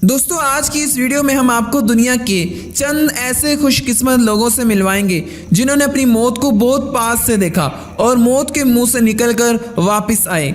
दोस्तों आज की इस वीडियो में हम आपको दुनिया के चंद ऐसे खुशकिस्मत लोगों से मिलवाएंगे जिन्होंने अपनी मौत को बहुत पास से देखा और मौत के मुंह से निकलकर वापस आए।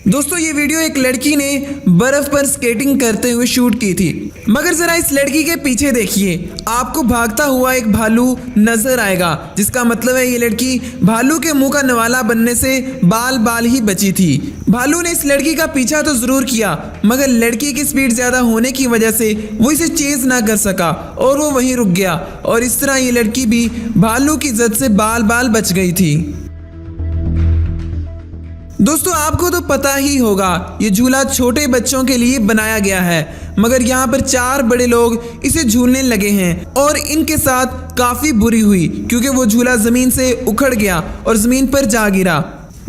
दोस्तों ये वीडियो एक लड़की ने बर्फ पर स्केटिंग करते हुए शूट की थी, मगर जरा इस लड़की के पीछे देखिए, आपको भागता हुआ एक भालू नजर आएगा, जिसका मतलब है ये लड़की भालू के मुंह का नवाला बनने से बाल बाल ही बची थी। भालू ने इस लड़की का पीछा तो जरूर किया, मगर लड़की की स्पीड ज्यादा होने की वजह से वो इसे चेज ना कर सका और वो वहीं रुक गया और इस तरह ये लड़की भी भालू की जद से बाल बाल बच गई थी। दोस्तों आपको तो पता ही होगा ये झूला छोटे बच्चों के लिए बनाया गया है, मगर यहाँ पर 4 बड़े लोग इसे झूलने लगे हैं और इनके साथ काफी बुरी हुई क्योंकि वो झूला जमीन से उखड़ गया और जमीन पर जा गिरा।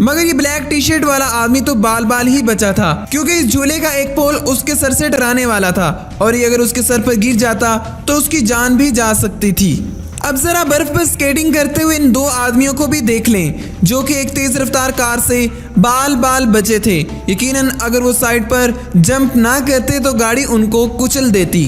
मगर ये ब्लैक टी शर्ट वाला आदमी तो बाल बाल ही बचा था क्योंकि इस झूले का एक पोल उसके सर से टकराने वाला था और ये अगर उसके सर पर गिर जाता तो उसकी जान भी जा सकती थी। अब जरा बर्फ पर स्केटिंग करते हुए इन 2 आदमियों को भी देख लें जो कि एक तेज रफ्तार कार से बाल बाल बचे थे। यकीनन अगर वो साइड पर जंप ना करते तो गाड़ी उनको कुचल देती।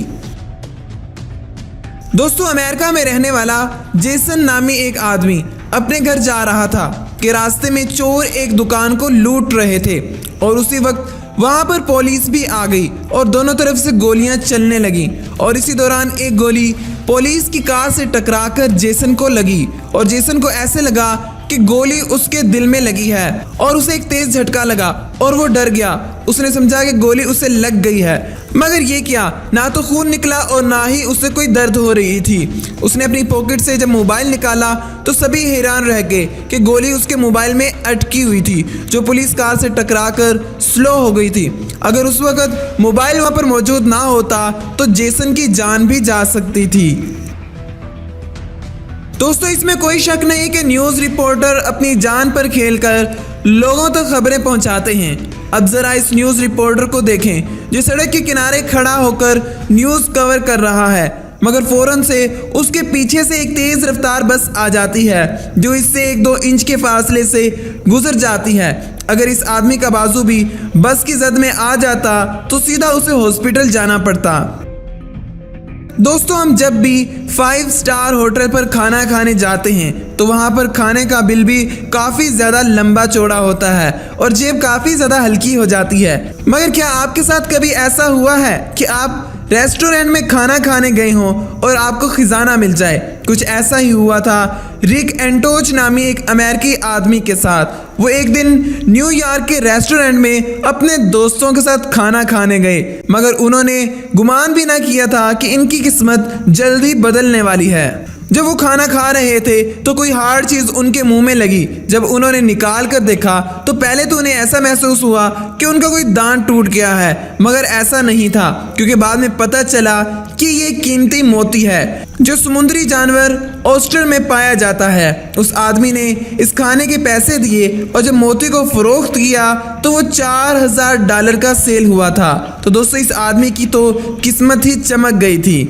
दोस्तों अमेरिका में रहने वाला जेसन नामी एक आदमी अपने घर जा रहा था कि रास्ते में चोर एक दुकान को लूट रहे थे और उसी वक्त वहां पर पुलिस भी आ गई और दोनों तरफ से गोलियां चलने लगी और इसी दौरान एक गोली पुलिस की कार से टकराकर जेसन को लगी और जेसन को ऐसे लगा कि गोली उसके दिल में लगी है और उसे एक तेज झटका लगा और वो डर गया। उसने समझा कि गोली उसे लग गई है, मगर ये क्या, ना तो खून निकला और ना ही उसे कोई दर्द हो रही थी। उसने अपनी पॉकेट से जब मोबाइल निकाला तो सभी हैरान रह गए कि गोली उसके मोबाइल में अटकी हुई थी जो पुलिस कार से टकराकर स्लो हो गई थी। अगर उस वक्त मोबाइल वहां पर मौजूद ना होता तो जेसन की जान भी जा सकती थी। दोस्तों इसमें कोई शक नहीं कि न्यूज़ रिपोर्टर अपनी जान पर खेलकर लोगों तक खबरें पहुंचाते हैं। अब जरा इस न्यूज़ रिपोर्टर को देखें जो सड़क के किनारे खड़ा होकर न्यूज़ कवर कर रहा है, मगर फौरन से उसके पीछे से एक तेज़ रफ्तार बस आ जाती है जो इससे 1-2 इंच के फासले से गुजर जाती है। अगर इस आदमी का बाजू भी बस की जद में आ जाता तो सीधा उसे हॉस्पिटल जाना पड़ता। दोस्तों हम जब भी 5 स्टार होटल पर खाना खाने जाते हैं तो वहाँ पर खाने का बिल भी काफ़ी ज़्यादा लंबा चौड़ा होता है और जेब काफ़ी ज़्यादा हल्की हो जाती है। मगर क्या आपके साथ कभी ऐसा हुआ है कि आप रेस्टोरेंट में खाना खाने गए हों और आपको खजाना मिल जाए? कुछ ऐसा ही हुआ था रिक एंटोच नामी एक अमेरिकी आदमी के साथ। वो एक दिन न्यूयॉर्क के रेस्टोरेंट में अपने दोस्तों के साथ खाना खाने गए, मगर उन्होंने गुमान भी ना किया था कि इनकी किस्मत जल्दी बदलने वाली है। जब वो खाना खा रहे थे तो कोई हार्ड चीज़ उनके मुंह में लगी। जब उन्होंने निकाल कर देखा तो पहले तो उन्हें ऐसा महसूस हुआ कि उनका कोई दांत टूट गया है, मगर ऐसा नहीं था क्योंकि बाद में पता चला कि ये कीमती मोती है जो समुद्री जानवर ऑयस्टर में पाया जाता है। उस आदमी ने इस खाने के पैसे दिए और जब मोती को फरोख्त किया तो वो $4000 का सेल हुआ था। तो दोस्तों इस आदमी की तो किस्मत ही चमक गई थी।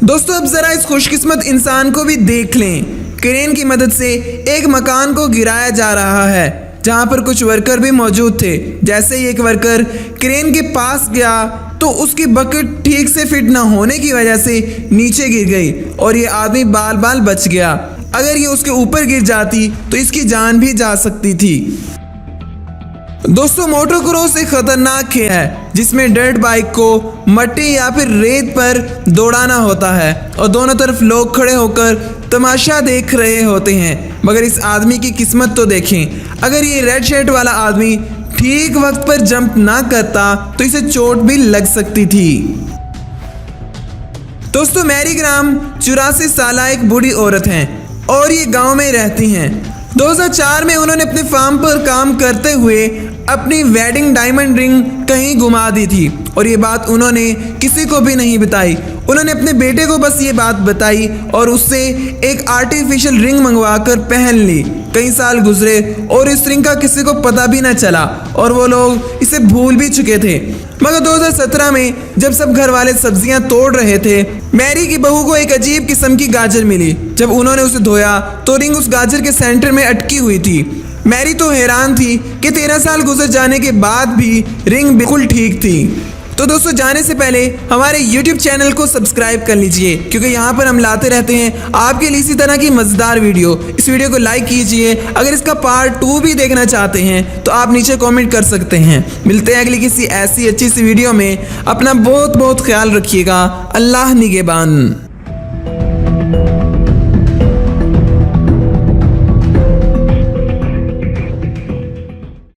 दोस्तों अब जरा इस खुशकिस्मत इंसान को भी देख लें। क्रेन की मदद से एक मकान को गिराया जा रहा है जहां पर कुछ वर्कर भी मौजूद थे। जैसे ही एक वर्कर क्रेन के पास गया तो उसकी बकेट ठीक से फिट ना होने की वजह से नीचे गिर गई और ये आदमी बाल बाल बच गया। अगर ये उसके ऊपर गिर जाती तो इसकी जान भी जा सकती थी। दोस्तों मोटोक्रॉस एक खतरनाक खेल है जिसमें डर्ट बाइक को मट्टी या फिर रेत पर दौड़ाना होता है और दोनों तरफ लोग खड़े होकर तमाशा देख रहे होते हैं। मगर इस आदमी की किस्मत तो देखें, अगर ये रेड शर्ट वाला आदमी ठीक वक्त पर जंप ना करता तो इसे चोट भी लग सकती थी। दोस्तों मैरी ग्राम 84 साल एक बूढ़ी औरत हैं और ये गांव में रहती हैं। 2004 में उन्होंने अपने फार्म पर काम करते हुए अपनी वेडिंग डायमंड रिंग कहीं गुमा दी थी और ये बात उन्होंने किसी को भी नहीं बताई। उन्होंने अपने बेटे को बस ये बात बताई और उससे एक आर्टिफिशियल रिंग मंगवाकर पहन ली। कई साल गुजरे और इस रिंग का किसी को पता भी न चला और वो लोग इसे भूल भी चुके थे। मगर 2017 में जब सब घर वाले सब्जियां तोड़ रहे थे, मैरी की बहू को एक अजीब किस्म की गाजर मिली। जब उन्होंने उसे धोया तो रिंग उस गाजर के सेंटर में अटकी हुई थी। मैरी तो हैरान थी कि 13 साल गुजर जाने के बाद भी रिंग बिल्कुल ठीक थी। तो दोस्तों जाने से पहले हमारे YouTube चैनल को सब्सक्राइब कर लीजिए, क्योंकि यहाँ पर हम लाते रहते हैं आपके लिए इसी तरह की मजेदार वीडियो। इस वीडियो को लाइक कीजिए। अगर इसका पार्ट 2 भी देखना चाहते हैं तो आप नीचे कमेंट कर सकते हैं। मिलते हैं अगली किसी ऐसी अच्छी सी वीडियो में। अपना बहुत बहुत ख्याल रखिएगा। अल्लाह निगहबान।